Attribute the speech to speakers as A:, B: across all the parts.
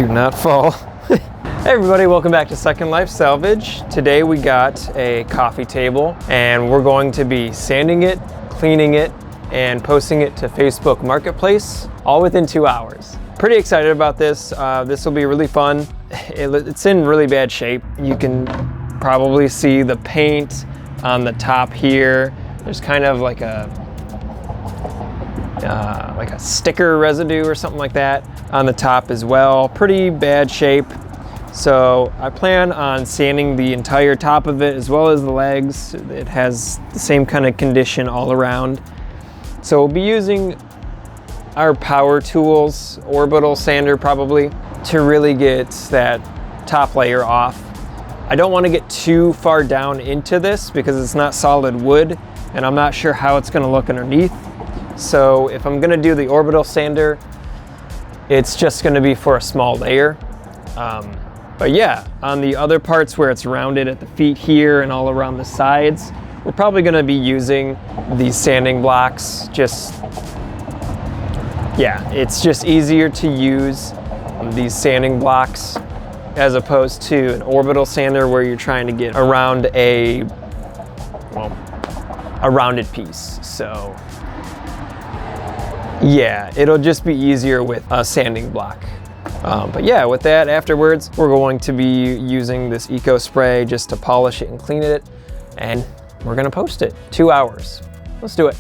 A: Do not fall. Hey everybody, welcome back to Second Life Salvage. Today we got a coffee table and we're going to be sanding it, cleaning it, and posting it to Facebook Marketplace all within 2 hours. Pretty excited about this. This will be really fun. It's in really bad shape. You can probably see the paint on the top here. There's kind of like a sticker residue or something like that on the top as well. Pretty bad shape. So I plan on sanding the entire top of it as well as the legs. It has the same kind of condition all around. So we'll be using our power tools, orbital sander probably, to really get that top layer off. I don't want to get too far down into this because it's not solid wood and I'm not sure how it's going to look underneath. So if I'm going to do the orbital sander, it's just going to be for a small layer. But yeah, on the other parts where it's rounded at the feet here and all around the sides, we're probably going to be using these sanding blocks. It's just easier to use these sanding blocks as opposed to an orbital sander where you're trying to get around a rounded piece. So yeah, it'll just be easier with a sanding block. But yeah, with that, afterwards, we're going to be using this eco spray just to polish it and clean it, and we're gonna post it. 2 hours. Let's do it.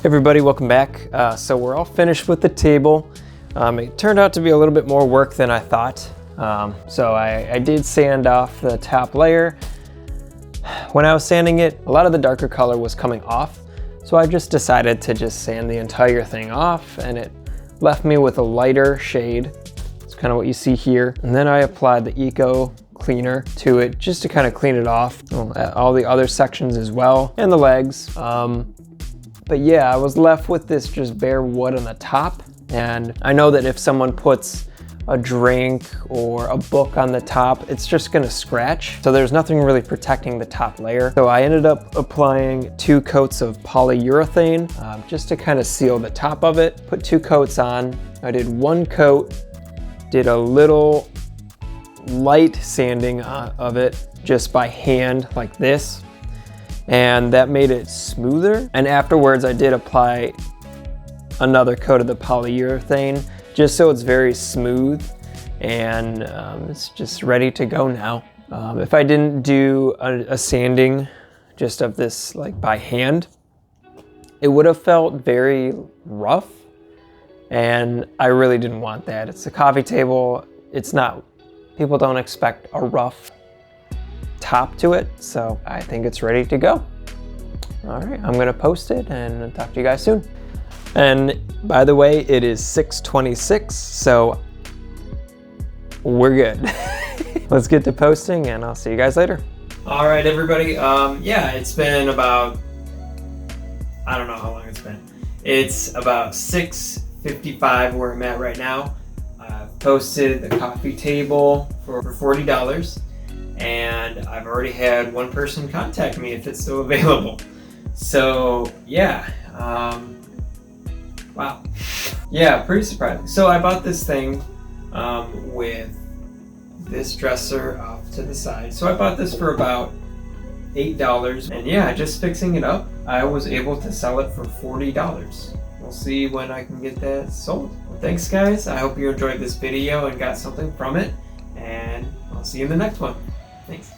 A: Everybody, welcome back. So we're all finished with the table. It turned out to be a little bit more work than I thought. So I did sand off the top layer. When I was sanding it, a lot of the darker color was coming off. So I just decided to just sand the entire thing off, and it left me with a lighter shade. It's kind of what you see here. And then I applied the eco cleaner to it just to kind of clean it off. All the other sections as well, and the legs. But yeah, I was left with this just bare wood on the top. And I know that if someone puts a drink or a book on the top, it's just gonna scratch. So there's nothing really protecting the top layer. So I ended up applying 2 coats of polyurethane just to kind of seal the top of it. Put 2 coats on. I did 1 coat, did a little light sanding of it just by hand like this. And that made it smoother. And afterwards I did apply another coat of the polyurethane just so it's very smooth, and it's just ready to go now. If I didn't do a sanding just of this like by hand, it would have felt very rough, and I really didn't want that. It's a coffee table. It's not, people don't expect a rough top to it, so I think it's ready to go. All right, I'm gonna post it and I'll talk to you guys soon. And by the way, it is 6:26, so we're good. Let's get to posting and I'll see you guys later. All right, everybody. Yeah, it's been about, I don't know how long it's been. It's about 6:55 where I'm at right now. I've posted the coffee table for $40, and I've already had 1 person contact me if it's still available. So yeah, wow. Yeah, pretty surprising. So I bought this thing with this dresser off to the side. So I bought this for about $8. And yeah, just fixing it up, I was able to sell it for $40. We'll see when I can get that sold. Well, thanks guys. I hope you enjoyed this video and got something from it. And I'll see you in the next one. Thanks.